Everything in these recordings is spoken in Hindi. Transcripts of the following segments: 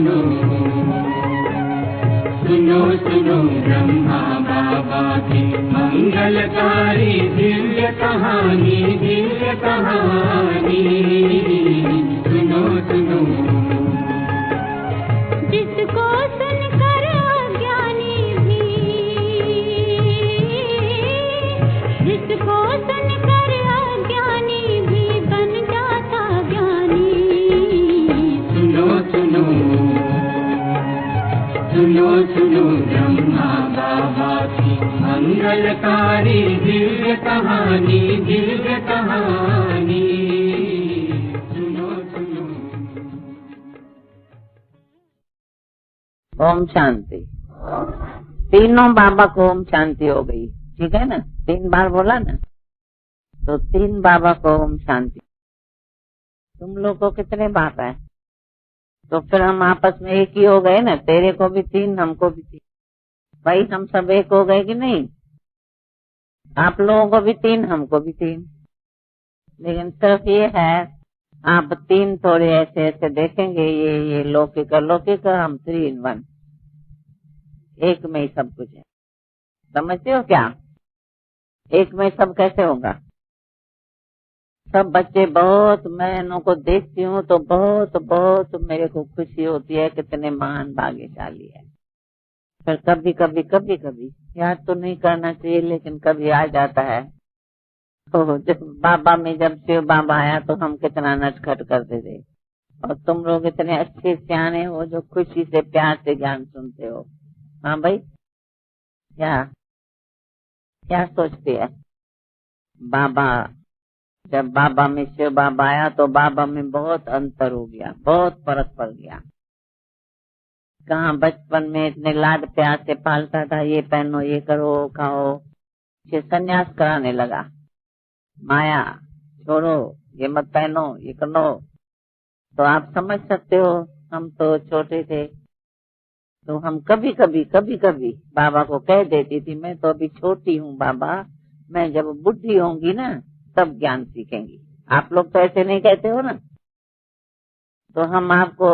सुनो सुनो सुनो ब्रह्मा बाबा की मंगलकारी दिव्य कहानी सुनो सुनो। जिसको सुनकर अज्ञानी भी, जिसको सुनकर अज्ञानी भी बन जाता ज्ञानी। सुनो सुनो सुनो सुनो ब्रह्मा बाबा की मंगलकारी दिव्य कहानी सुनो सुनो। ओम शांति। तीनों बाबा को ओम शांति हो गई, ठीक है ना? 3 बार बोला ना, तो 3 बाबा को ओम शांति। तुम लोग को कितने बाबा है? तो फिर हम आपस में एक ही हो गए ना, तेरे को भी 3, हमको भी 3। भाई हम सब एक हो गए कि नहीं? आप लोगों को भी 3, हमको भी 3। लेकिन सिर्फ ये है, आप 3 थोड़े ऐसे ऐसे देखेंगे, ये लौकिक हम 3 in 1, एक में ही सब कुछ है। समझते हो क्या? एक में सब कैसे होगा? सब बच्चे बहुत, मैं इनको को देखती हूँ तो बहुत मेरे को खुशी होती है, कितने महान भाग्यशाली है। फिर कभी याद तो नहीं करना चाहिए, लेकिन कभी आ जाता है। तो जब बाबा में जब शिव बाबा आया तो हम कितना नटखट करते थे, और तुम लोग इतने अच्छे सियाने हो जो खुशी से प्यार से ज्ञान सुनते हो। हाँ भाई, क्या सोचती है? बाबा, जब बाबा में शिव बाबा आया तो बाबा में बहुत अंतर हो गया, बहुत फर्क पड़ गया। कहाँ बचपन में इतने लाड प्यार से पालता था, ये पहनो, ये करो, खाओ, ये संन्यास कराने लगा। माया छोड़ो, ये मत पहनो, ये करो। तो आप समझ सकते हो, हम तो छोटे थे तो हम कभी कभी बाबा को कह देती थी, मैं तो अभी छोटी हूँ बाबा, मैं जब बुढ़ी होंगी ना तब ज्ञान सीखेंगी। आप लोग तो ऐसे नहीं कहते हो ना? तो हम आपको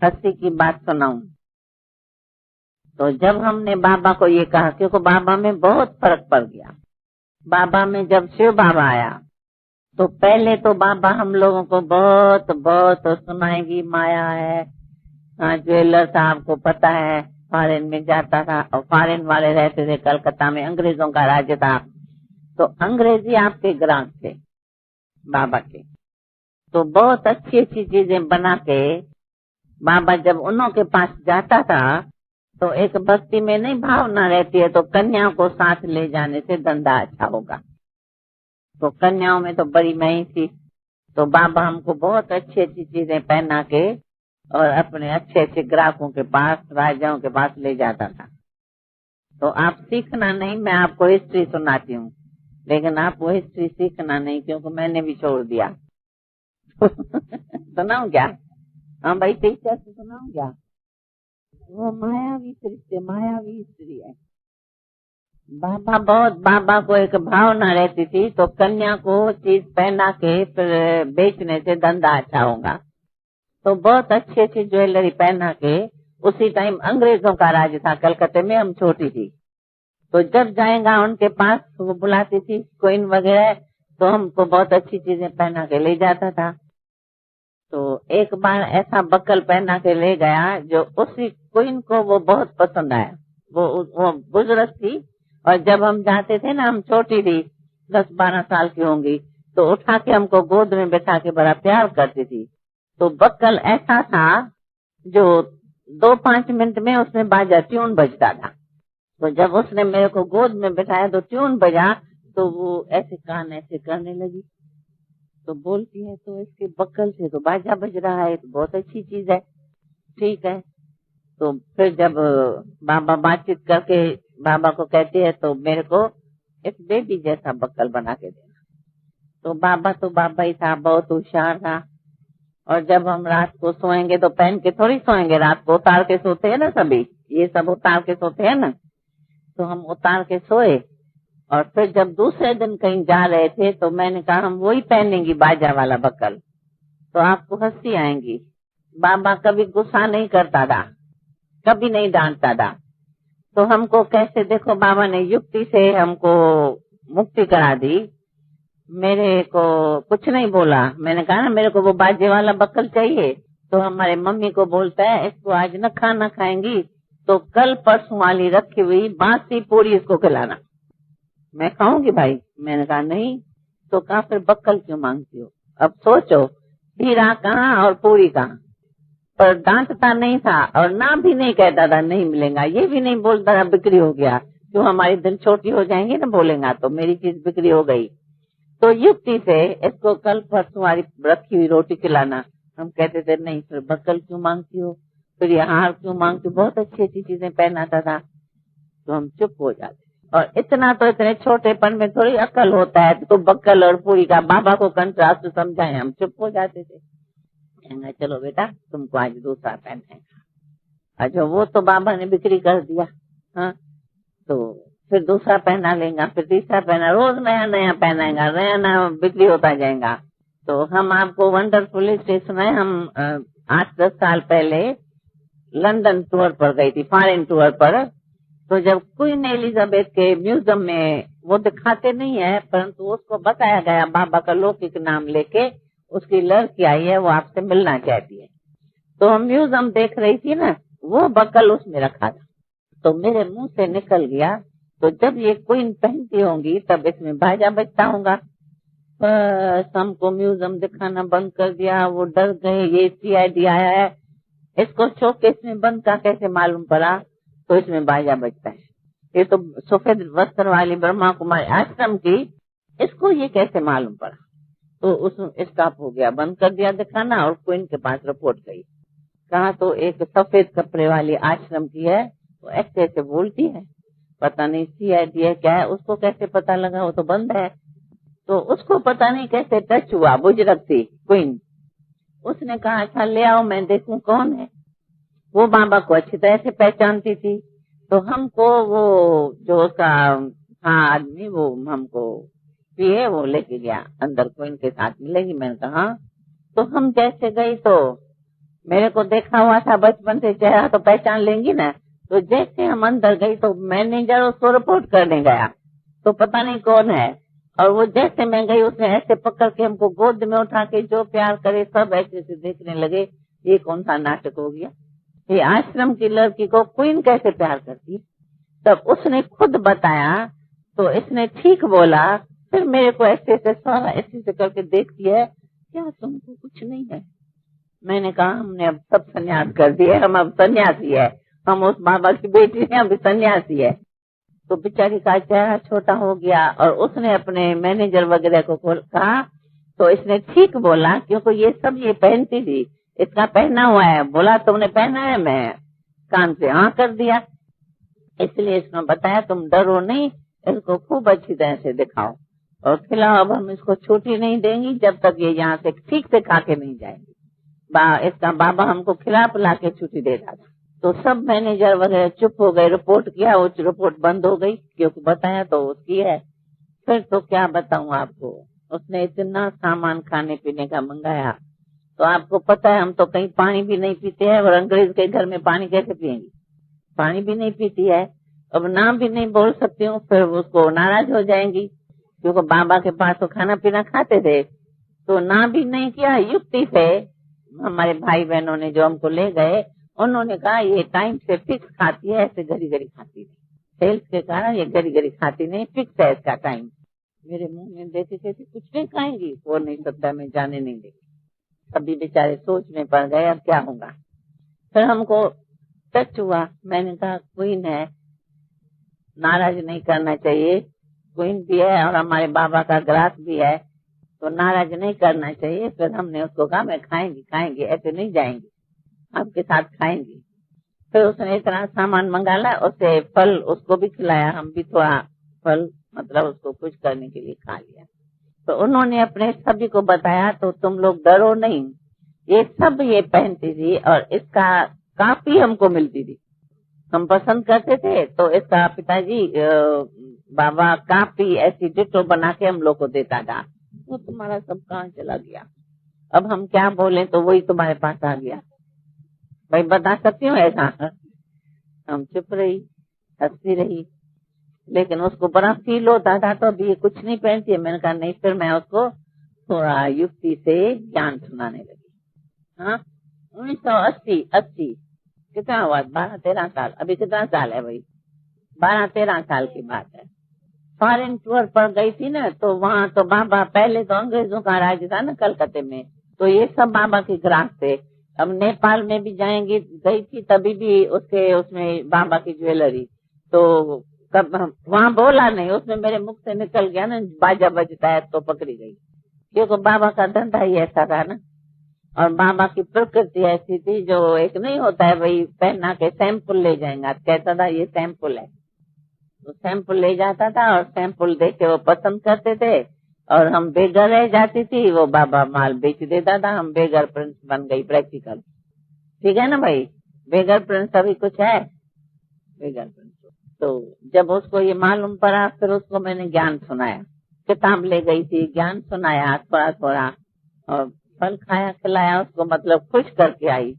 हंसी की बात सुनाऊं। तो जब हमने बाबा को ये कहा, क्योंकि बाबा में बहुत फर्क पड़ गया। बाबा में जब शिव बाबा आया तो पहले तो बाबा हम लोगों को बहुत सुनाएगी, माया है। ज्वेलर साहब को पता है, फॉरेन में जाता था, और फॉरेन वाले रहते थे कलकत्ता में, अंग्रेजों का राज्य था, तो अंग्रेजी आपके ग्राहक थे बाबा के। तो बहुत अच्छी चीजें बना के बाबा जब उन्हों के पास जाता था तो एक भक्ति में नहीं भावना रहती है, तो कन्याओं को साथ ले जाने से धंधा अच्छा होगा। तो कन्याओं में तो बड़ी मैं ही थी, तो बाबा हमको बहुत अच्छी चीजें पहना के और अपने अच्छे ग्राहकों के पास, राजाओं के पास ले जाता था। तो आप सीखना नहीं, मैं आपको हिस्ट्री सुनाती हूँ, लेकिन आप वो हिस्ट्री सीखना नहीं, क्योंकि मैंने भी छोड़ दिया। सुनाऊं क्या? हाँ भाई, टीचर से सुनाऊं क्या? वो मायावी हिस्ट्री है। बाबा को एक भावना रहती थी, तो कन्या को चीज पहना के फिर बेचने से धंधा अच्छा होगा। तो बहुत अच्छी ज्वेलरी पहना के, उसी टाइम अंग्रेजों का राज था कलकत्ते में, हम छोटी थी, तो जब जाएगा उनके पास वो बुलाती थी क्वीन वगैरह, तो हमको बहुत अच्छी चीजें पहना के ले जाता था। तो एक बार ऐसा बक्कल पहना के ले गया जो उसी क्वीन को वो बहुत पसंद आया। वो बुजुर्ग थी, और जब हम जाते थे ना, हम छोटी थी, 10-12 साल की होंगी, तो उठा के हमको गोद में बैठा के बड़ा प्यार करती थी। तो बक्कल ऐसा था जो 2-5 मिनट में उसमें बाजा ट्यून बजता था। तो जब उसने मेरे को गोद में बैठाया तो ट्यून बजा, तो वो ऐसे कान ऐसे करने लगी। तो बोलती है, तो इसके बक्कल से तो बाजा बज रहा है, तो बहुत अच्छी चीज है, ठीक है। तो फिर जब बाबा बातचीत करके बाबा को कहती है, तो मेरे को एक बेबी जैसा बक्कल बना के देना। तो बाबा ही था, बहुत होशियार था। और जब हम रात को सोएंगे तो पहन के थोड़ी सोएंगे, रात को उतार के सोते हैं ना, सभी ये सब उतार के सोते हैं ना, तो हम उतार के सोए। और फिर जब दूसरे दिन कहीं जा रहे थे तो मैंने कहा हम वही पहनेंगी बाजा वाला बक्कल, तो आपको हंसी आएंगी, बाबा कभी गुस्सा नहीं करता था, कभी नहीं डांटता था। तो हमको कैसे, देखो बाबा ने युक्ति से हमको मुक्ति करा दी। मेरे को कुछ नहीं बोला। मैंने कहा ना मेरे को वो बाजे वाला बक्कल चाहिए, तो हमारे मम्मी को बोलता है इसको आज न खाना खाएंगी तो कल परसों वाली रखी हुई बासी पूरी इसको खिलाना। मैं खाऊंगी भाई। मैंने कहा नहीं। तो कहा फिर बक्कल क्यों मांगती हो? अब सोचो, हीरा कहाँ और पूरी कहाँ। पर डांटता नहीं था और ना भी नहीं कहता था नहीं मिलेगा, ये भी नहीं बोलता था बिक्री हो गया। क्यों, हमारी दिल छोटी हो जाएंगी ना बोलेगा तो, मेरी चीज बिक्री हो गई। तो युक्ति से इसको कल परसों वाली रखी हुई रोटी खिलाना। हम कहते थे नहीं। फिर बक्कल क्यों मांगती हो, फिर ये हार क्यों मांगती हो, बहुत अच्छी अच्छी चीजें पहनाता था। तो हम चुप हो जाते। और इतना तो इतने छोटेपन में थोड़ी अकल होता है, तो बक्कल और पूरी का बाबा को कंट्रास्ट समझाए, हम चुप हो जाते थे। कहेंगे चलो बेटा तुमको आज दूसरा पहनेगा। अच्छा वो तो बाबा ने बिक्री कर दिया। हाँ, तो फिर दूसरा पहना लेगा, फिर तीसरा पहना, रोज नया नया पहनाएगा, नया नया बिक्री होता जाएगा। तो हम आपको वंडरफुल स्टेशन है, हम 8-10 साल पहले लंदन टूर पर गई थी, फॉरेन टूर पर। तो जब क्वीन एलिजाबेथ के म्यूजियम में, वो दिखाते नहीं है परंतु उसको बताया गया बाबा का लौकिक नाम लेके उसकी लड़की आई है, वो आपसे मिलना चाहती है। तो हम म्यूजियम देख रही थी ना, वो बक्कल उसमें रखा था। तो मेरे मुंह से निकल गया, तो जब ये क्वीन पहनती होंगी तब इसमें बाजा बजता होगा। बस हमको म्यूजियम दिखाना बंद कर दिया। वो डर गए, ये CID आया है, इसको शोकेस में बंद का कैसे मालूम पड़ा तो इसमें बाजा बजता है। ये तो सफेद वस्त्र वाली ब्रह्मा कुमारी आश्रम की, इसको ये कैसे मालूम पड़ा। तो उसमें स्टॉप हो गया, बंद कर दिया दिखाना। और क्वीन के पास रिपोर्ट गई, कहा तो एक सफेद कपड़े वाली आश्रम की है, वो ऐसे ऐसे बोलती है, पता नहीं CID है क्या है, उसको कैसे पता लगा, वो तो बंद है। तो उसको पता नहीं कैसे टच हुआ, बुजुर्ग थी क्वीन। उसने कहा अच्छा ले आओ मैं देखूं कौन है। वो बाबा को अच्छी तरह से पहचानती थी। तो हमको वो जो उसका हाँ आदमी, वो हमको पिए वो लेके गया अंदर, क्वीन के साथ मिलेगी। मैंने कहा तो हम जैसे गई तो मेरे को देखा हुआ था बचपन से चेहरा, तो पहचान लेंगी ना। तो जैसे हम अंदर गई तो मैनेजर उसको रिपोर्ट करने गया, तो पता नहीं कौन है। और वो जैसे मैं गई उसने ऐसे पकड़ के हमको गोद में उठा के जो प्यार करे सब ऐसे से देखने लगे। ये कौन सा नाटक हो गया, ये आश्रम की लड़की को क्वीन कैसे प्यार करती। तब उसने खुद बताया, तो इसने ठीक बोला। फिर मेरे को ऐसे ऐसे सारा ऐसे से करके देखती है, क्या तुमको कुछ नहीं है। मैंने कहा हमने अब सब सन्यास कर दिए, हम अब सन्यासी है, हम उस बाबा की बेटी है, अभी सन्यासी है। तो बेचारी का चेहरा छोटा हो गया। और उसने अपने मैनेजर वगैरह को कहा, तो इसने ठीक बोला क्योंकि ये सब ये पहनती थी, इसका पहना हुआ है। बोला तुमने पहना है, मैं कान से हाँ कर दिया। इसलिए इसने बताया तुम डरो नहीं, इसको खूब अच्छी तरह से दिखाओ और खिलाओ। अब हम इसको छुट्टी नहीं देंगी जब तक ये यहाँ से ठीक से खा के नहीं जाएंगी। इसका बाबा हमको खिला पिला के छुट्टी दे रहा था। तो सब मैनेजर वगैरह चुप हो गए। रिपोर्ट किया, वो रिपोर्ट बंद हो गई क्योंकि बताया तो उसकी है। फिर तो क्या बताऊं आपको, उसने इतना सामान खाने पीने का मंगाया। तो आपको पता है हम तो कहीं पानी भी नहीं पीते हैं, और अंग्रेज के घर में पानी कैसे पियेंगे, पानी भी नहीं पीती है। अब नाम भी नहीं बोल सकती हूँ, फिर उसको नाराज हो जाएंगी क्योंकि बाबा के पास तो खाना पीना खाते थे। तो ना भी नहीं किया। युक्ति से हमारे भाई बहनों ने जो हमको ले गए, उन्होंने कहा ये टाइम से फिक्स खाती है, ऐसे घड़ी घड़ी खाती थी। सेल्स के कारण ये घड़ी घड़ी खाती नहीं, फिक्स है इसका टाइम। मेरे मुंह में देते थे कुछ नहीं खाएंगी, वो नहीं सकता मैं जाने नहीं देगी। सभी बेचारे सोच में पड़ गए अब क्या होगा। फिर हमको टच हुआ। मैंने कहा क्वीन है, नाराज नहीं करना चाहिए, क्वीन भी है और हमारे बाबा का ग्रास भी है, तो नाराज नहीं करना चाहिए। फिर हमने उसको कहा मैं खाएंगी, ऐसे नहीं जाएंगी, आपके साथ खाएंगी। फिर उसने इतना सामान मंगा ला, उसे फल उसको भी खिलाया, हम भी थोड़ा फल मतलब उसको कुछ करने के लिए खा लिया। तो उन्होंने अपने सभी को बताया, तो तुम लोग डरो नहीं, ये सब ये पहनती थी और इसका काफी हमको मिलती थी, हम पसंद करते थे। तो इसका पिताजी बाबा काफी ऐसी डिटो बना के हम लोग को देता था। वो तुम्हारा सब कहाँ चला गया, अब हम क्या बोले, तो वही तुम्हारे पास आ गया। भाई बता सकती हूँ ऐसा? हम चुप रही, हंसती रही, लेकिन उसको बड़ा फील होता था तो अभी ये कुछ नहीं पहनती है। मैंने कहा नहीं, फिर मैं उसको थोड़ा युक्ति से ज्ञान सुनाने लगी। हाँ, 1980 कितना हुआ, 12-13 साल, अभी कितना साल है भाई, 12-13 साल की बात है। फॉरेन टूर पर गई थी ना, तो वहाँ तो बाबा, पहले तो अंग्रेजों का राज था ना कलकत्ते में, तो ये सब बाबा के ग्राहक थे। अब नेपाल में भी जाएंगी, गई थी तभी भी उसमें बाबा की ज्वेलरी, तो कब वहाँ बोला नहीं, उसमें मेरे मुख से निकल गया ना, बाजा बजता है तो पकड़ी गई, क्योंकि बाबा का धंधा ही ऐसा था ना। और बाबा की प्रकृति ऐसी थी, जो एक नहीं होता है भाई पहना के सैंपल ले जाएंगे, कहता था ये सैंपल है, तो सैंपल ले जाता था और सैंपल देख के वो पसंद करते थे, और हम बेगर रह जाती थी, वो बाबा माल बेच देता था, हम बेगर प्रिंस बन गई प्रैक्टिकल। ठीक है ना भाई, बेगर प्रिंस अभी कुछ है, बेगर प्रिंस। तो जब उसको ये मालूम पड़ा, फिर उसको मैंने ज्ञान सुनाया, किताब ले गई थी, ज्ञान सुनाया थोड़ा थोड़ा, और फल खाया खिलाया उसको, मतलब खुश करके आई।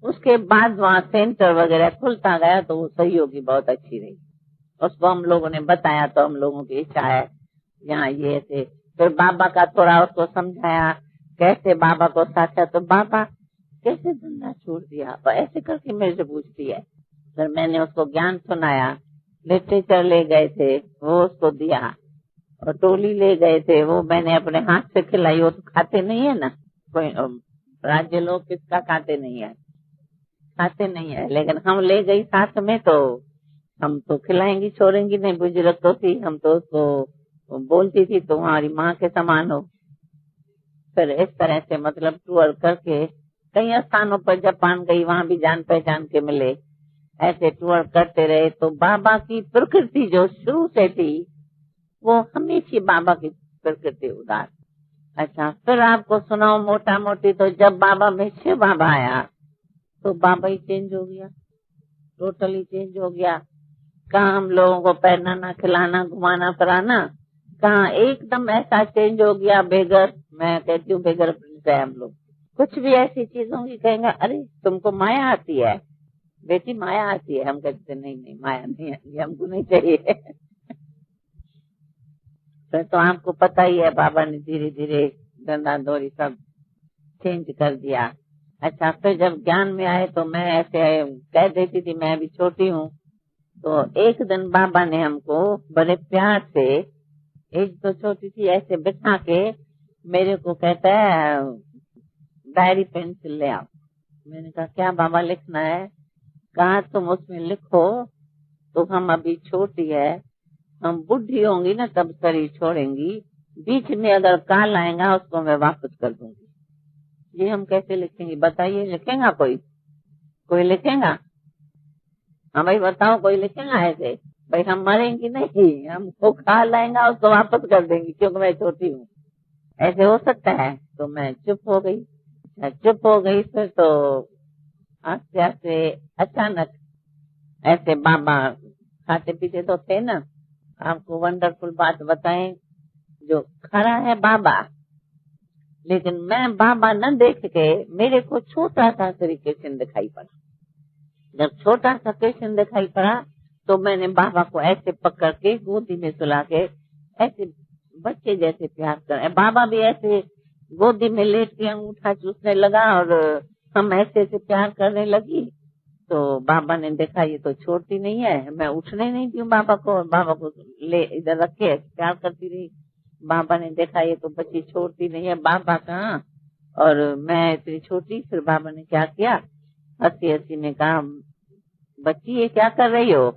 उसके बाद वहाँ सेंटर वगैरह खुलता गया, तो वो सहयोगी बहुत अच्छी रही। उसको हम लोगों ने बताया, तो हम लोगों की इच्छा है यहाँ ये थे। फिर बाबा का थोड़ा उसको समझाया, कैसे बाबा को साचा, तो बाबा कैसे धंधा छोड़ दिया, ऐसे करके मेरे से पूछती है। फिर मैंने उसको ज्ञान सुनाया, लिटरेचर ले गए थे वो उसको दिया, और टोली ले गए थे वो मैंने अपने हाथ से खिलाई। वो तो खाते नहीं है ना, कोई राज्य लोग किसका खाते नहीं है, लेकिन हम ले गई साथ में, तो हम तो खिलाएंगी छोड़ेंगी नहीं, बुजुर्ग तो थी, हम तो उसको बोलती थी तो हमारी माँ के समान हो। फिर इस तरह से मतलब टूर करके कई स्थानों पर जापान गई, वहाँ भी जान पहचान के मिले, ऐसे टूर करते रहे। तो बाबा की प्रकृति जो शुरू से थी, वो हमेशा बाबा की प्रकृति उदार। अच्छा, फिर आपको सुनाओ मोटा मोटी, तो जब बाबा में शिव बाबा आया, तो बाबा ही चेंज हो गया, टोटली चेंज हो गया। कहाँ हम लोगों को पहनाना खिलाना घुमाना फिराना, कहाँ एकदम ऐसा चेंज हो गया। बेगर, मैं कहती हूँ बेगर प्रिंस है हम लोग। कुछ भी ऐसी चीजों की कहेंगे, अरे तुमको माया आती है बेटी, माया आती है। हम कहते नहीं माया नहीं आती, हमको नहीं चाहिए। तो आपको पता ही है, बाबा ने धीरे धीरे धंधा दौरी सब चेंज कर दिया। अच्छा, फिर जब ज्ञान में आए तो मैं ऐसे कह देती थी, मैं अभी छोटी हूँ। तो एक दिन बाबा ने हमको बड़े प्यार से, एक तो छोटी थी, ऐसे बिठा के मेरे को कहता है डायरी पेंसिल ले आओ। मैंने कहा क्या बाबा लिखना है? कहा तुम उसमें लिखो, तो हम अभी छोटी है, हम बुढ़ी होंगी ना तब शरीर छोड़ेंगी, बीच में अगर काल आएगा उसको मैं वापस कर दूंगी। ये हम कैसे लिखेंगे बताइए? लिखेगा कोई लिखेगा? हाँ भाई बताओ, कोई लिखेगा ऐसे? भाई हम मरेंगे नहीं, हमको काल आएगा उसको वापस कर देंगे, क्योंकि मैं छोटी हूँ, ऐसे हो सकता है? तो मैं चुप हो गई। फिर तो आस्ते आस्ते अचानक ऐसे बाबा खाते पीते तो थे ना, आपको वंडरफुल बात बताएं, जो खड़ा है बाबा, लेकिन मैं बाबा न देख के मेरे को छोटा सा श्री कृष्ण दिखाई पड़ा। जब छोटा सा कृष्ण दिखाई पड़ा तो मैंने बाबा को ऐसे पकड़ के गोदी में सुला के ऐसे बच्चे जैसे प्यार कर, बाबा भी ऐसे गोदी में लेट के अंगूठा चूसने लगा और हम ऐसे ऐसे प्यार करने लगी। तो बाबा ने देखा ये तो छोड़ती नहीं है, मैं उठने नहीं दी बाबा को ले इधर रखे प्यार करती रही। बाबा ने देखा ये तो बच्ची छोड़ती नहीं है, बाबा कहाँ और मैं इतनी छोटी। फिर बाबा ने क्या किया, हंसी हंसी में कहा बच्ची ये क्या कर रही हो?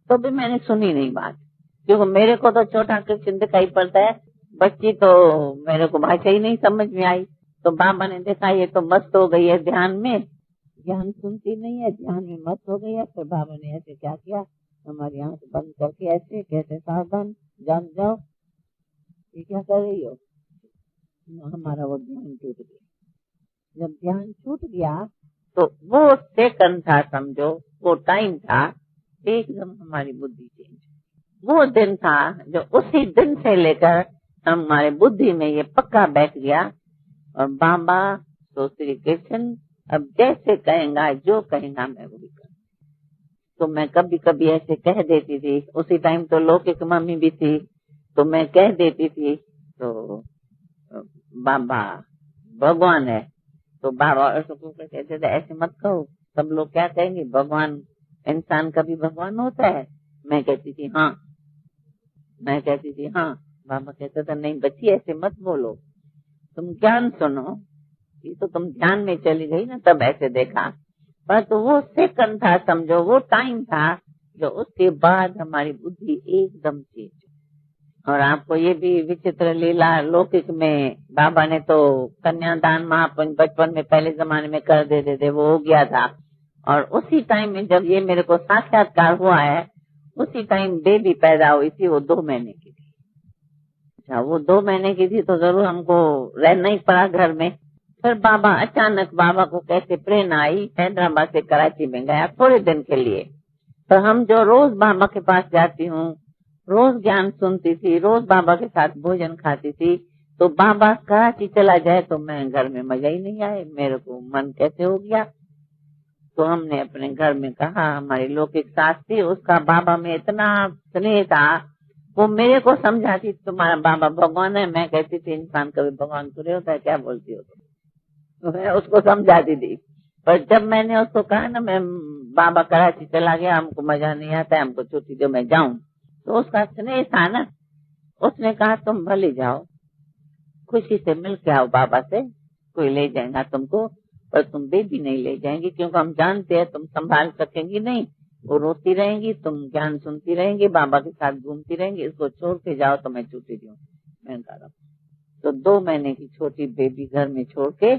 तो भी मैंने सुनी नहीं बात, क्योंकि मेरे को तो छोटा कृष्ण दिखाई पड़ता है, बच्ची तो मेरे को भाषा ही नहीं समझ में आई। तो बाबा ने देखा ये तो मस्त हो गई है ध्यान में, ज्ञान सुनती नहीं है, ध्यान में मस्त हो गई है। फिर बाबा ने ऐसे क्या किया, हमारी आंख बंद करके ऐसे कहते सावधान जाग जाओ, ये क्या कर रही हो? हमारा वो ध्यान टूट गया। जब ध्यान छूट गया तो वो सेकंड था, समझो वो टाइम था, एकदम हमारी बुद्धि चेंज। वो दिन था जो उसी दिन से लेकर हमारे बुद्धि में ये पक्का बैठ गया, और बाबा तो श्री कृष्ण अब जैसे कहेगा, जो कहेगा मैं वो भी कर। तो मैं कभी कभी ऐसे कह देती थी, उसी टाइम तो लौकिक मम्मी भी थी, तो मैं कह देती थी तो बाबा भगवान है, तो बाबा उसको कहते थे ऐसे मत कहो, सब लोग क्या कहेंगे, भगवान इंसान कभी भगवान होता है। मैं कहती थी हाँ, मैं कहती थी हाँ। बाबा कहते थे नहीं बच्ची ऐसे मत बोलो, तुम ज्ञान सुनो। ये तो तुम ध्यान में चली गई ना, तब ऐसे देखा। पर तो वो सेकंड था, समझो वो टाइम था, जो उसके बाद हमारी बुद्धि एकदम चेंज। और आपको ये भी विचित्र लीला, लौकिक में बाबा ने तो कन्यादान महापुंज बचपन में पहले जमाने में कर देते थे, वो हो गया था। और उसी टाइम में जब ये मेरे को साक्षात्कार हुआ है, उसी टाइम बेबी पैदा हुई थी, वो 2 महीने की थी। अच्छा, वो 2 महीने की थी तो जरूर हमको रहना ही पड़ा घर में। फिर बाबा अचानक, बाबा को कैसे प्रेरणा आई, हैदराबाद से कराची में गया थोड़े दिन के लिए। तो हम जो रोज बाबा के पास जाती हूँ, रोज ज्ञान सुनती थी, रोज बाबा के साथ भोजन खाती थी, तो बाबा कराची चला जाए तो मैं घर में मजा ही नहीं आए, मेरे को मन कैसे हो गया। तो हमने अपने घर में कहा, हमारी लौकिक सास थी, उसका बाबा में इतना स्नेह था, वो मेरे को समझाती तुम्हारा बाबा भगवान है। मैं कहती थी इंसान कभी भगवान थोड़े होता है, क्या बोलती हो तुम। तो मैं उसको समझाती थी। पर जब मैंने उसको कहा ना मैं बाबा कराची चला गया, हमको मजा नहीं आता है, हमको छुट्टी दो मैं जाऊं, तो उसका स्नेह था ना, उसने कहा तुम भले जाओ, खुशी से मिल के आओ बाबा से, कोई ले जाएगा तुमको, पर तुम बेबी नहीं ले जाएंगी, क्योंकि हम जानते हैं तुम संभाल सकेंगी नहीं, वो रोती रहेंगी, तुम ज्ञान सुनती रहेंगी, बाबा के साथ घूमती रहेंगी, इसको छोड़ के जाओ तो मैं छुट्टी दूं। मैंने कहा तो 2 महीने की छोटी बेबी घर में छोड़ के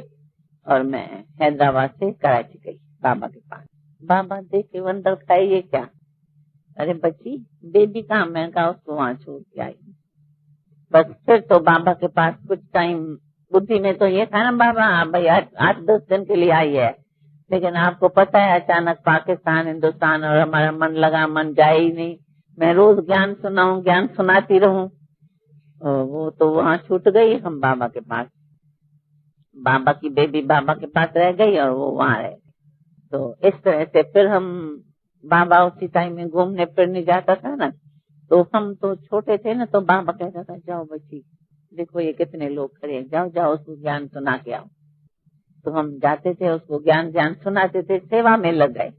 और मैं हैदराबाद से कराची गई बाबा के पास। बाबा देखे वंडर खाए, ये क्या, अरे बच्ची बेबी कहाँ, मैं कहा उसको वहाँ छोड़ के आई। बस फिर तो बाबा के पास कुछ टाइम, बुद्धि में तो ये था ना बाबा भाई 8-10 दिन के लिए आई है, लेकिन आपको पता है अचानक पाकिस्तान हिंदुस्तान, और हमारा मन लगा, मन जाए ही नहीं। मैं रोज ज्ञान सुनाऊं, ज्ञान सुनाती रहूं, वो तो वहाँ छूट गई। हम बाबा के पास, बाबा की बेबी बाबा के पास रह गई और वो वहाँ रह गई। तो इस तरह से फिर हम, बाबा उसी टाइम में घूमने फिरने जाता था ना, तो हम तो छोटे थे ना, तो बाबा कहता था जाओ बच्ची, देखो ये कितने लोग खड़े हैं, जाओ जाओ उसको ज्ञान सुना के आओ। तो हम जाते थे, उसको ज्ञान सुनाते थे, सेवा में लग गए,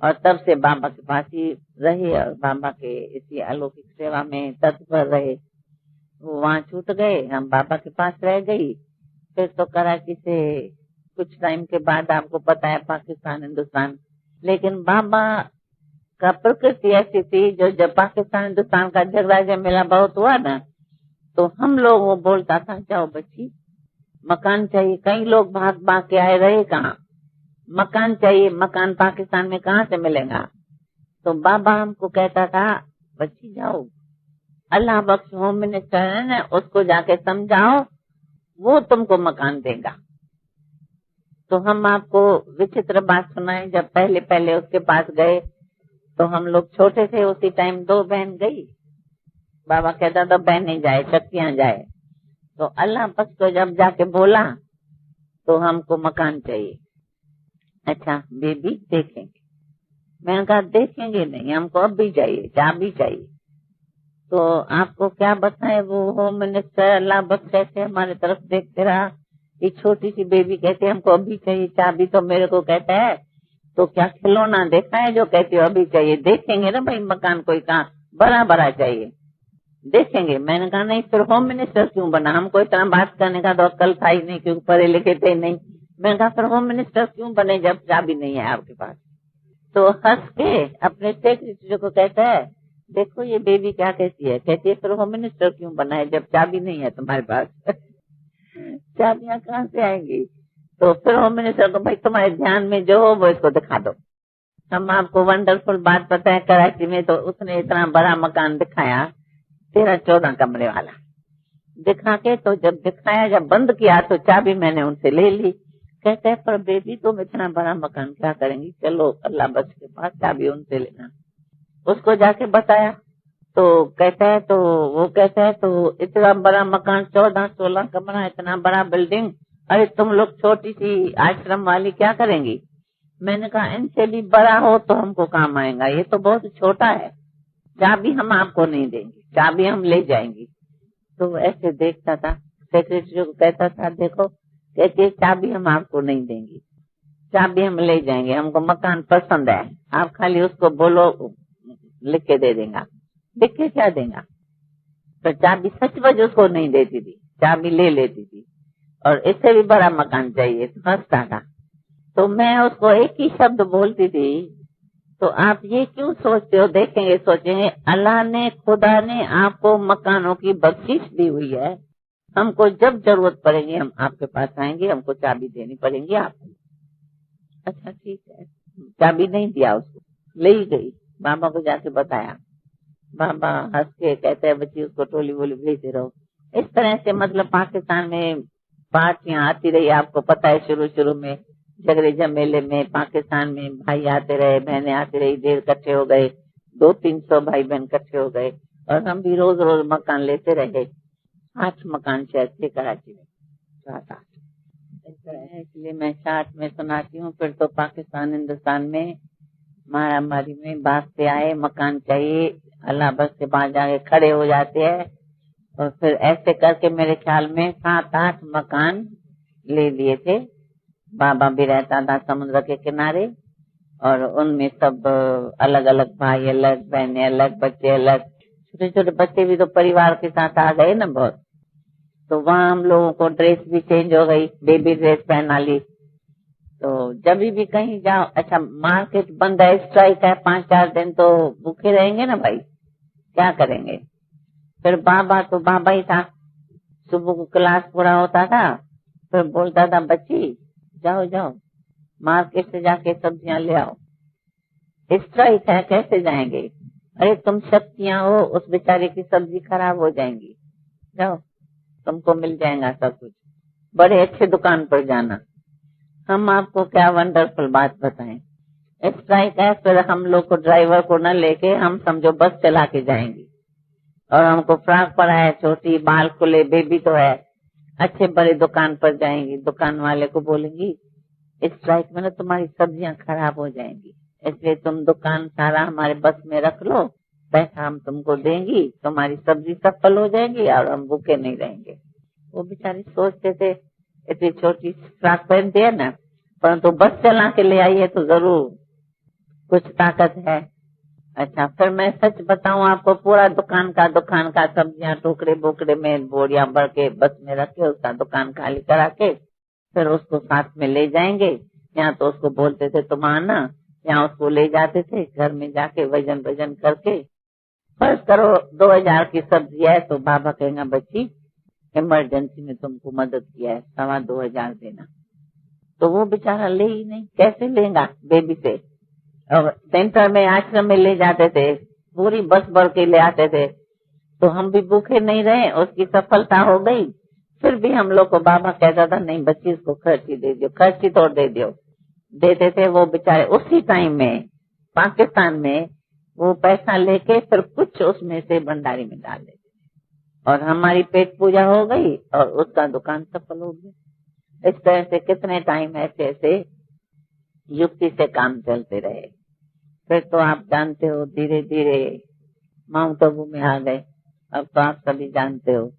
और तब से बाबा के पास ही रहे और बाबा के इसी अलौकिक सेवा में तत्पर रहे। वो वहाँ छूट गए, हम बाबा के पास रह गई। फिर तो कराची से कुछ टाइम के बाद आपको पता है पाकिस्तान हिंदुस्तान, लेकिन बाबा का प्रकृति ऐसी थी, जो जब पाकिस्तान हिंदुस्तान का झगड़ा झमेला बहुत हुआ ना, तो हम लोग, वो बोलता था जाओ बच्ची मकान चाहिए, कई लोग भाग भाग के आए, रहे कहाँ, मकान चाहिए, मकान पाकिस्तान में कहाँ से मिलेगा। तो बाबा हमको कहता था बच्ची जाओ, अल्लाह बख्श होम मिनिस्टर है ना, उसको जाके समझाओ, वो तुमको मकान देगा। तो हम आपको विचित्र बात सुनाए, जब पहले पहले उसके पास गए तो हम लोग छोटे थे, उसी टाइम 2 बहन गई, बाबा कहता था बहनें जाए, शक्तियां जाए। तो अल्लाह बख्श को जब जाके बोला तो हमको मकान चाहिए। अच्छा बेबी देखेंगे, मैंने कहा देखेंगे नहीं, हमको अब भी चाहिए, चाबी चाहिए। तो आपको क्या बताए, वो होम मिनिस्टर अल्लाह बख्श कैसे हमारे तरफ देखते रहा, ये छोटी सी बेबी कहती है हमको अभी चाहिए चाबी, तो मेरे को कहता है तो क्या खिलौना देखा है जो कहती हो अभी चाहिए, देखेंगे ना भाई मकान कोई कहाँ बड़ा बड़ा चाहिए, देखेंगे। मैंने कहा नहीं, फिर होम मिनिस्टर क्यों बना, हमको इतना बात करने का तो अक्ल था ही नहीं, क्योंकि पढ़े लिखे थे नहीं। मैंने कहा फिर होम मिनिस्टर क्यों बने जब चाबी नहीं है आपके पास। तो हंस के अपने सेक्रेटरी को कहता है देखो ये बेबी क्या कहती है, कहती है फिर होम मिनिस्टर क्यों बना है जब चाबी नहीं है तुम्हारे पास। चाबियां कहाँ से आएंगी। तो फिर होम मिनिस्टर को भाई तुम्हारे ध्यान में जो हो वो इसको दिखा दो। हम आपको वंडरफुल बात पता है, कराची में तो उसने इतना बड़ा मकान दिखाया, 13-14 कमरे वाला दिखा के, तो जब दिखाया, जब बंद किया तो चाबी मैंने उनसे ले ली। कहते हैं पर बेबी तुम इतना बड़ा मकान क्या करेंगी, चलो अल्लाह बख्श के पास चाबी उनसे लेना। उसको जाके बताया तो कहता है तो इतना बड़ा मकान 14-16 कमरा, इतना बड़ा बिल्डिंग, अरे तुम लोग छोटी सी आश्रम वाली क्या करेंगी? मैंने कहा इनसे भी बड़ा हो तो हमको काम आएगा, ये तो बहुत छोटा है, चाबी हम आपको नहीं देंगे, चाबी हम ले जाएंगे। तो ऐसे देखता था, सेक्रेटरी को कहता था देखो, कहती चाबी हम आपको नहीं देंगे, चाबी हम ले जाएंगे, हमको मकान पसंद है, आप खाली उसको बोलो लिख के दे देगा। लिख के क्या देगा? तो चाबी सचमुच उसको नहीं देती थी, चाबी ले लेती थी, और इससे भी बड़ा मकान चाहिए तो हंसता था। तो मैं उसको एक ही शब्द बोलती थी, तो आप ये क्यों सोचते हो, देखेंगे सोचेंगे अल्लाह ने, खुदा ने आपको मकानों की बख्शिश दी हुई है, हमको जब जरूरत पड़ेगी हम आपके पास आएंगे, हमको चाबी देनी पड़ेगी आपको। अच्छा ठीक है, चाबी नहीं दिया उसको, ले ही गई, बाबा को जाके बताया, बाबा हंस के कहते हैं बच्ची उसको टोली बोली भेजते रहो। इस तरह से मतलब पाकिस्तान में पार्टियां आती रही, आपको पता है शुरू शुरू में झगड़े झमेले में पाकिस्तान में भाई आते रहे, बहनें आती रही, देर इकट्ठे हो गए, 200-300 भाई बहन इकट्ठे हो गए, और हम भी रोज रोज मकान लेते रहे। 8 मकान शायद थे कराची में, 7-8 इस तरह है। इसलिए मैं 60 में सुनाती हूँ। फिर तो पाकिस्तान हिंदुस्तान में मारा मारी में भागते आए, मकान चाहिए, अल्लाह बस के पास जाके खड़े हो जाते हैं, और फिर ऐसे करके मेरे ख्याल में 7-8 मकान ले लिए थे। बाबा भी रहता था समुद्र के किनारे, और उनमें सब अलग अलग, भाई अलग, बहनें अलग, बच्चे अलग, छोटे छोटे बच्चे भी तो परिवार के साथ आ गए ना बहुत। तो वहाँ हम लोगों को ड्रेस भी चेंज हो गई, बेबी ड्रेस पहना ली। तो जब भी कहीं जाओ, अच्छा मार्केट बंद है, स्ट्राइक है 5-4 दिन, तो भूखे रहेंगे ना भाई, क्या करेंगे। फिर बाबा तो बाबा ही था, सुबह को क्लास पूरा होता था, फिर बोलता था बच्ची जाओ जाओ मार्केट से जाके सब्जियां ले आओ, स्ट्राइक है कैसे जाएंगे, अरे तुम शक्तियां हो, उस बेचारे की सब्जी खराब हो जाएंगी, जाओ तुमको मिल जाएगा सब कुछ, बड़े अच्छे दुकान पर जाना। हम आपको क्या वंडरफुल बात बताएं, स्ट्राइक है, फिर हम लोग को ड्राइवर को न लेके हम समझो बस चला के जाएंगे, और हमको फ्रॉक पड़ा है, छोटी बाल खुले, बेबी तो है, अच्छे बड़े दुकान पर जाएंगी, दुकान वाले को बोलेंगी स्ट्राइक में ना तुम्हारी सब्जियां खराब हो जाएंगी, इसलिए तुम दुकान सारा हमारे बस में रख लो, पैसा हम तुमको देंगी, तुम्हारी सब्जी सफल हो जाएगी और हम भूखे नहीं रहेंगे। वो बेचारे सोचते थे इतनी छोटी फ्रॉक पहनती है ना, परंतु बस चला के ले आई है तो जरूर कुछ ताकत है। अच्छा फिर मैं सच बताऊं आपको, पूरा दुकान का सब्जियां टुकड़े बोकड़े में बोरियां भर के बस में रख के उसका दुकान खाली करा के फिर उसको साथ में ले जाएंगे। यहाँ तो उसको बोलते थे तुम आना, यहाँ उसको ले जाते थे, घर में जाके वजन करके, फर्ज करो 2000 की सब्जी है तो बाबा कहेगा बच्ची इमरजेंसी में तुमको मदद किया है, 2,500 देना। तो वो बेचारा ले ही नहीं, कैसे लेगा बेबी से। और सेंटर में आश्रम में ले जाते थे, पूरी बस भर के ले आते थे, तो हम भी भूखे नहीं रहे, उसकी सफलता हो गई। फिर भी हम लोग को बाबा कहता था नहीं बच्ची इसको खर्ची दे दियो, खर्ची तोड़ दे दियो, देते थे। वो बेचारे उसी टाइम में पाकिस्तान में वो पैसा लेके फिर कुछ उसमें से भंडारी में डाल देते थे, और हमारी पेट पूजा हो गई और उसका दुकान सफल हो गया। इस तरह से कितने टाइम ऐसे युक्ति से काम चलते रहे। फिर तो आप जानते हो धीरे धीरे माउंट आबू में आ गए, अब तो आप सभी जानते हो।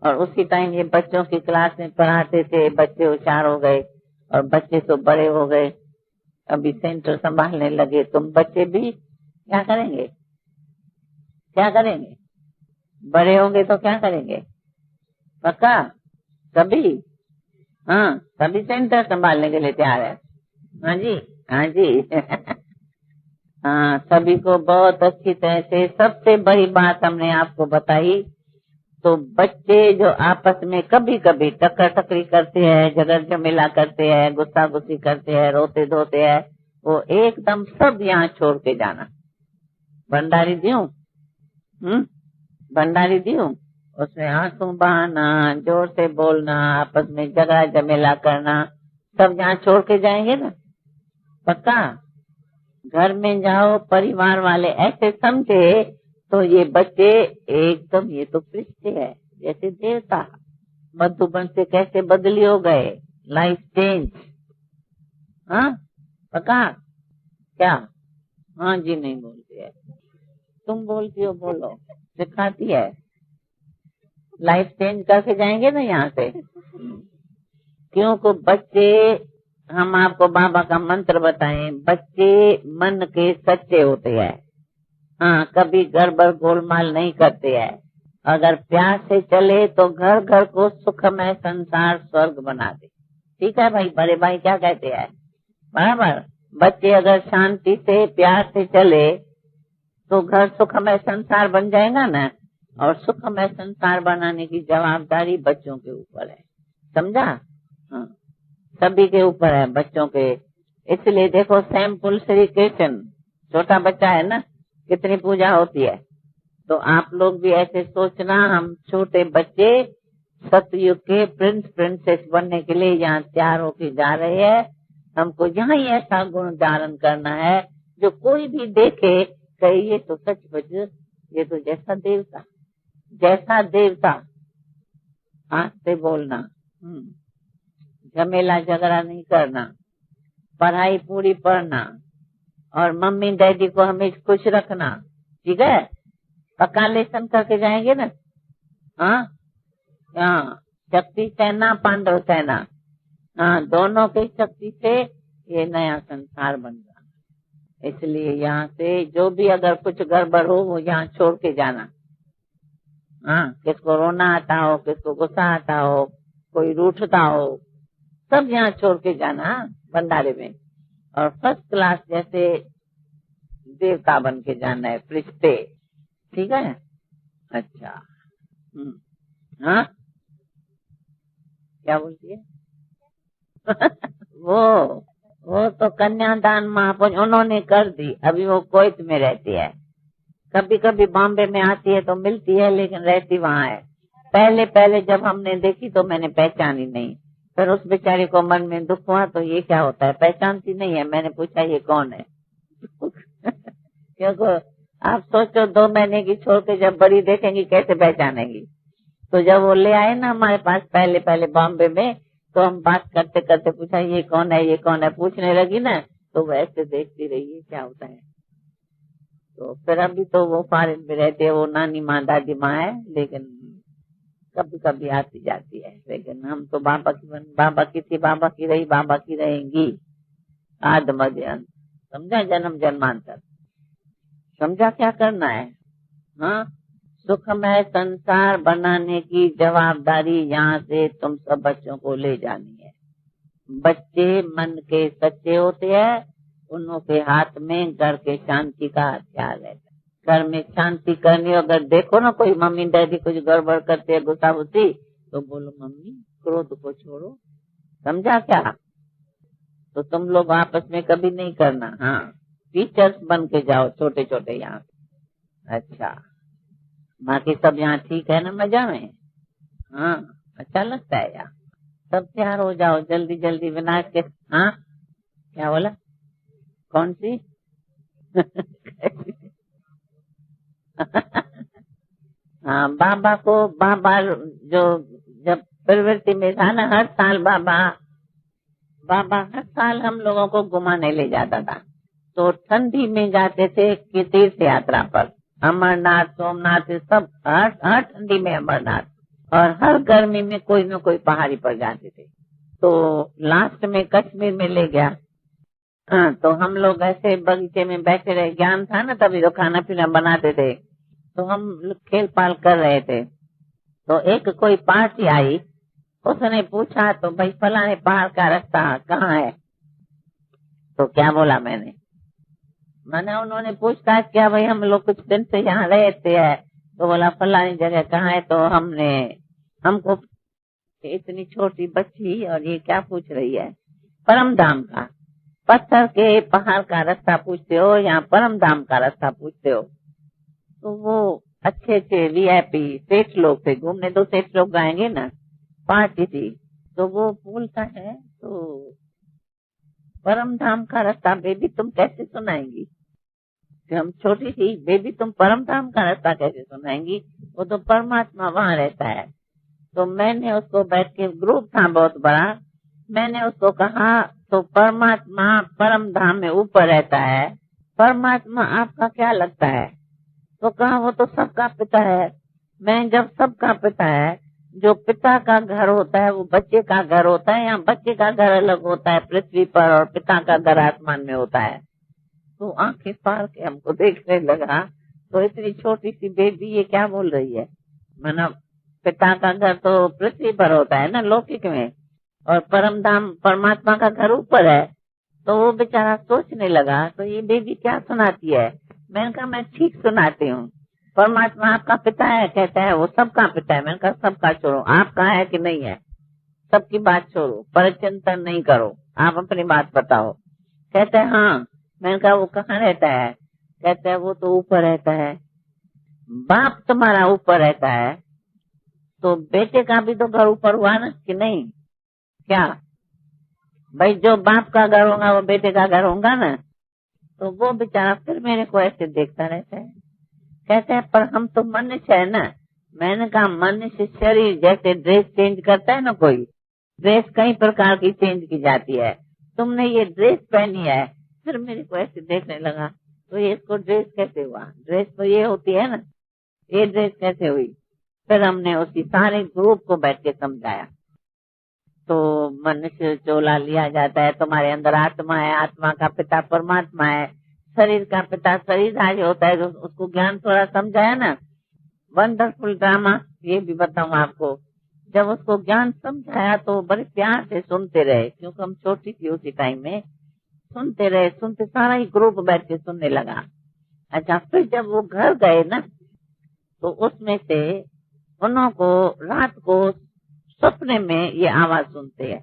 और उसी टाइम ये बच्चों की क्लास में पढ़ाते थे, बच्चे होशियार हो गए और बच्चे तो बड़े हो गए, अभी सेंटर संभालने लगे। तुम बच्चे भी क्या करेंगे, बड़े होंगे तो क्या करेंगे, पक्का सभी, हाँ सभी सेंटर संभालने के लिए तैयार है। हाँ जी हाँ सभी को बहुत अच्छी तरह से। सबसे बड़ी बात हमने आपको बताई, तो बच्चे जो आपस में कभी कभी टक्कर टकरी करते हैं, झगड़ झमेला करते हैं, गुस्सा गुस्सी करते हैं, रोते धोते हैं, वो एकदम सब यहाँ छोड़ के जाना। भंडारी दियूं उसमें आंसू बहाना, जोर से बोलना, आपस में झगड़ा झमेला करना, सब यहाँ छोड़ के जाएंगे ना, पक्का। घर में जाओ, परिवार वाले ऐसे समझे तो ये बच्चे एकदम, ये तो फरिश्ते है जैसे देवता, मधुबन से कैसे बदली हो गए। Life change. हाँ पक्का? क्या? हाँ जी नहीं बोलती है, तुम बोलती हो, बोलो, सिखाती है। लाइफ चेंज करके जाएंगे ना यहाँ से। क्योंकि बच्चे, हम आपको बाबा का मंत्र बताएं, बच्चे मन के सच्चे होते हैं। हाँ, कभी गड़बड़ गोलमाल नहीं करते हैं। अगर प्यार से चले तो घर घर को सुखमय संसार स्वर्ग बना दे। ठीक है भाई, बड़े भाई क्या कहते हैं? बराबर। बच्चे अगर शांति से प्यार से चले तो घर सुखमय संसार बन जाएगा ना। और सुखमय संसार बनाने की जवाबदारी बच्चों के ऊपर है, समझा? हाँ, सभी के ऊपर है, बच्चों के। इसलिए देखो, सैम्पुल श्री कृष्ण, छोटा बच्चा है ना, कितनी पूजा होती है। तो आप लोग भी ऐसे सोचना, हम छोटे बच्चे सतयुग के प्रिंस प्रिंसेस बनने के लिए यहाँ तैयार होके जा रहे हैं। हमको यहाँ ही ऐसा गुण धारण करना है जो कोई भी देखे कहे ये तो सचमुच, ये तो जैसा देवता। हाथ से बोलना, झमेला झगड़ा नहीं करना, पढ़ाई पूरी पढ़ना, और मम्मी डैडी को हमेशा खुश रखना। ठीक है? पक्का लेसन करके जाएंगे ना। हाँ हाँ, शक्ति सेना पांडव सेना, हाँ, दोनों की शक्ति से ये नया संसार बन रहा। इसलिए यहाँ से जो भी अगर कुछ गड़बड़ हो वो यहाँ छोड़ के जाना। हाँ, किसको रोना आता हो, किसको गुस्सा आता हो, कोई रूठता हो, सब यहाँ छोड़ के जाना भंडारे में। और फर्स्ट क्लास जैसे देवता बन के जाना है, फरिश्ते। ठीक है? अच्छा। हाँ, क्या बोलती है? वो तो कन्यादान महापुरुष उन्होंने कर दी, अभी वो कुवैत में रहती है। कभी कभी बॉम्बे में आती है तो मिलती है, लेकिन रहती वहाँ है। पहले जब हमने देखी तो मैंने पहचानी नहीं, फिर उस बेचारी को मन में दुख हुआ, तो ये क्या होता है, पहचानती नहीं है। मैंने पूछा ये कौन है? क्योंकि आप सोचो 2 महीने की छोड़ के जब बड़ी देखेंगी कैसे पहचानेंगी। तो जब वो ले आए ना हमारे पास पहले बॉम्बे में, तो हम बात करते करते पूछा ये कौन है, ये कौन है, पूछने लगी ना, तो वो ऐसे देखती रही है क्या होता है। तो फिर अभी तो वो फॉरेन में रहते है, वो नानी माँ दादी माँ है, लेकिन कभी कभी आती जाती है। लेकिन हम तो बाबा की थी, बाबा की रही, बाबा की रहेंगी आद मध्य अंत। समझा? जन्म जन्मांतर। समझा क्या करना है? हाँ, सुखमय संसार बनाने की जवाबदारी यहाँ से तुम सब बच्चों को ले जानी है। बच्चे मन के सच्चे होते हैं, उन्हों के हाथ में घर के शांति का हथियार रहता है। घर में शांति करनी, अगर देखो ना कोई मम्मी डैडी कुछ गड़बड़ करते हैं, गुस्सा होती, तो बोलो मम्मी क्रोध को छोड़ो। समझा क्या? तो तुम लोग आपस में कभी नहीं करना। हाँ, टीचर्स बन के जाओ छोटे छोटे यहाँ। अच्छा, बाकी सब यहाँ ठीक है ना, मजा में? हाँ, अच्छा लगता है यहाँ। सब तैयार हो जाओ जल्दी जल्दी विनाश के। हाँ, क्या बोला? कौन सी? हाँ, बाबा जो जब प्रवृत्ति में था ना, हर साल बाबा हर साल हम लोगों को घुमाने ले जाता था। तो ठंडी में जाते थे कि तीर्थ यात्रा पर, अमरनाथ सोमनाथ सब, हर ठंडी में अमरनाथ, और हर गर्मी में कोई न कोई पहाड़ी पर जाते थे। तो लास्ट में कश्मीर में ले गया। हाँ, तो हम लोग ऐसे बगीचे में बैठे रहे, ज्ञान था ना तभी, तो खाना पीना बनाते थे, तो हम खेल पाल कर रहे थे। तो एक कोई पार्टी आई, उसने पूछा तो भाई फलाने पहाड़ का रास्ता कहाँ है? तो क्या बोला मैंने उन्होंने पूछता क्या भाई, हम लोग कुछ दिन से यहाँ रहते हैं, तो बोला फलानी जगह कहाँ है। तो हमको इतनी छोटी बच्ची और ये क्या पूछ रही है, परम धाम का, पत्थर के पहाड़ का रास्ता पूछते हो, यहाँ परम धाम का रास्ता पूछते हो। तो वो अच्छे VIP सेठ लोग थे, घूमने तो सेठ लोग आएंगे ना, पार्टी थी। तो वो बोलता है तो परम धाम का रास्ता बेबी तुम कैसे सुनाएंगी? तो हम छोटी सी बेबी, तुम परम धाम का रास्ता कैसे सुनाएंगी? वो तो परमात्मा वहाँ रहता है। तो मैंने उसको बैठ के, ग्रुप था बहुत बड़ा, मैंने उसको कहा तो परमात्मा परम धाम में ऊपर रहता है, परमात्मा आपका क्या लगता है? तो कहा वो तो सबका पिता है। मैं जब सबका पिता है, जो पिता का घर होता है वो बच्चे का घर होता है, या बच्चे का घर अलग होता है पृथ्वी पर और पिता का घर आसमान में होता है। तो आंखें फाड़ के हमको देखने लगा, तो इतनी छोटी सी बेबी ये क्या बोल रही है? मतलब पिता का घर तो पृथ्वी पर होता है ना, लौकिक में, और परम धाम परमात्मा का घर ऊपर है। तो वो बेचारा सोचने लगा, तो ये बेबी क्या सुनाती है? मैंने कहा मैं ठीक सुनाती हूँ। परमात्मा आपका पिता है? कहता है वो सबका पिता है। मैंने कहा सबका छोड़ो, आपका है कि नहीं है, सबकी बात छोड़ो, परचिंतन नहीं करो, आप अपनी बात बताओ। कहते हैं हाँ। मैंने कहा वो कहाँ रहता है? कहते हैं वो तो ऊपर रहता है। बाप तुम्हारा ऊपर रहता है, तो बेटे का भी तो घर ऊपर हुआ ना कि नहीं? क्या भाई, जो बाप का घर होगा वो बेटे का घर होगा ना। तो वो बेचारा फिर मेरे को ऐसे देखता रहता है। कहते हैं पर हम तो मनुष्य है ना। मैंने कहा मनुष्य शरीर जैसे ड्रेस चेंज करता है ना, कोई ड्रेस कई प्रकार की चेंज की जाती है, तुमने ये ड्रेस पहनी है। फिर मेरे को ऐसे देखने लगा, तो ये इसको ड्रेस कैसे हुआ? ड्रेस तो ये होती है ना, ये ड्रेस कैसे हुई? फिर हमने उसी सारे ग्रुप को बैठ के समझाया। तो मनुष्य चोला लिया जाता है, तुम्हारे अंदर आत्मा है, आत्मा का पिता परमात्मा है, शरीर का पिता शरीरधारी होता है। तो उसको ज्ञान थोड़ा समझाया ना, वंडरफुल ड्रामा। ये भी बताऊं आपको, जब उसको ज्ञान समझाया तो बड़े प्यार से सुनते रहे, क्योंकि हम छोटी थी उसी टाइम में। सुनते रहे, सुनते सारा ही ग्रुप बैठ के सुनने लगा। अच्छा, फिर जब वो घर गए ना, तो उसमें से उन्हों को रात को सपने में ये आवाज सुनते हैं।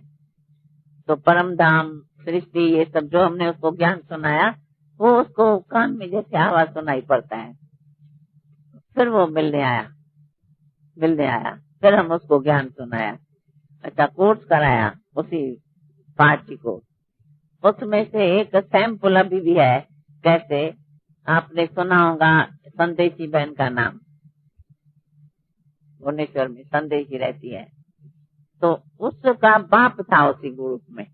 तो परम धाम सृष्टि ये सब जो हमने उसको ज्ञान सुनाया, वो उसको कान में जैसे आवाज सुनाई पड़ता है। फिर वो मिलने आया, फिर हम उसको ज्ञान सुनाया। अच्छा, कोर्स कराया उसी पार्टी को। उसमें से एक सैंपल अभी भी है। कैसे? आपने सुना होगा संदेशी बहन का नाम, भुवनेश्वर में संदेशी रहती है। तो उसका बाप था उसी ग्रुप में।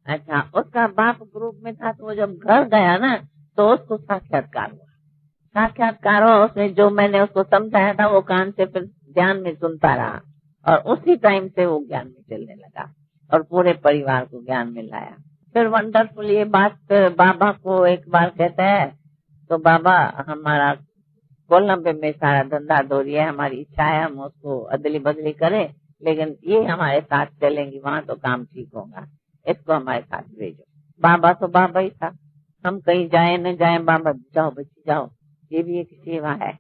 अच्छा, उसका बाप ग्रुप में था, तो वो जब घर गया ना, तो उसको साक्षात्कार हुआ। उसने जो मैंने उसको समझाया था वो कान से फिर ध्यान में सुनता रहा, और उसी टाइम से वो ज्ञान में चलने लगा और पूरे परिवार को ज्ञान में लाया। फिर वंडरफुल ये बात बाबा को एक बार कहता है, तो बाबा हमारा कोलंबे में सारा धंधा दौरी है, हमारी इच्छा है हम उसको अदली बदली करें, लेकिन ये हमारे साथ चलेंगी, वहाँ तो काम ठीक होगा, इसको हमारे साथ भेजो। बाबा तो बाबा ही था, हम कहीं जाए न जाए, बाबा जाओ बच्ची जाओ, ये भी एक सेवा है,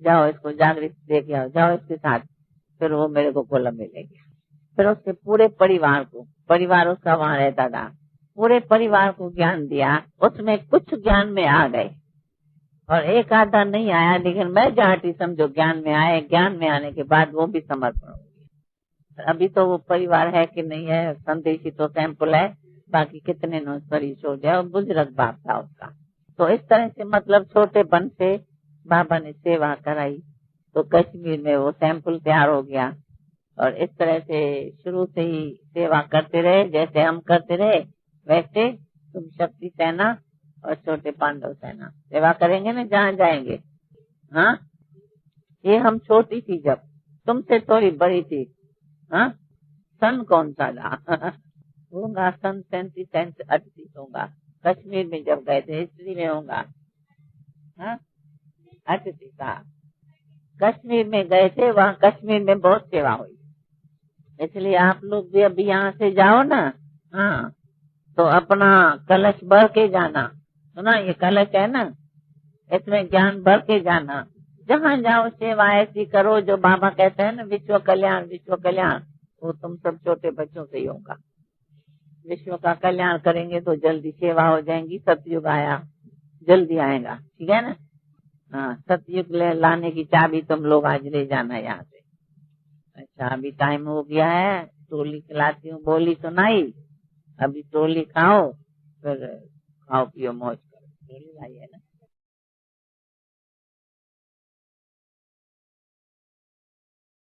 जाओ इसको जागृत दे के आओ, जाओ इसके साथ। फिर वो मेरे को कोलंबे ले गया। फिर उसके पूरे परिवार को, परिवार उसका वहाँ रहता था, पूरे परिवार को ज्ञान दिया। उसमें कुछ ज्ञान में आ गए और एक आधा नहीं आया, लेकिन मैं जाटी समझो ज्ञान में आए। ज्ञान में आने के बाद वो भी समर्पण हो गया। अभी तो वो परिवार है कि नहीं है, संदेशी तो सैंपल है, बाकी कितने नौसरी हो जाए। और बुजुर्ग बाप था उसका। तो इस तरह से मतलब छोटेपन से बाबा ने सेवा कराई, तो कश्मीर में वो सैंपल तैयार हो गया। और इस तरह से शुरू से ही सेवा करते रहे, जैसे हम करते रहे वैसे तुम शक्ति सेना और छोटे पांडव सेना सेवा करेंगे ना जहाँ जाएंगे। हाँ, ये हम छोटी थी जब, तुमसे थोड़ी बड़ी थी। हाँ, सन कौन सा था? होगा सन 37-38 होगा। कश्मीर में जब गए थे, हिस्ट्री में होगा। हाँ, 38 का कश्मीर में गए थे, वहाँ कश्मीर में बहुत सेवा हुई। इसलिए आप लोग भी अभी यहाँ से जाओ ना, हाँ, तो अपना कलश भर के जाना। सुना, ये कलश है ना, इसमें ज्ञान भर के जाना। जहाँ जाओ सेवा ऐसी करो जो बाबा कहते हैं ना, विश्व कल्याण विश्व कल्याण, वो तुम सब छोटे बच्चों से ही होगा। विश्व का कल्याण करेंगे तो जल्दी सेवा हो जाएंगी। सतयुग आया, जल्दी आएगा, ठीक है ना। हाँ, सतयुग लाने की चाबी तुम लोग आज ले जाना यहाँ से। अच्छा, अभी टाइम हो गया है, टोली खिलाती हूँ, बोली सुनाई, अभी टोली खाओ, फिर खाओ पियो मौज करो। टोली लाई है ना।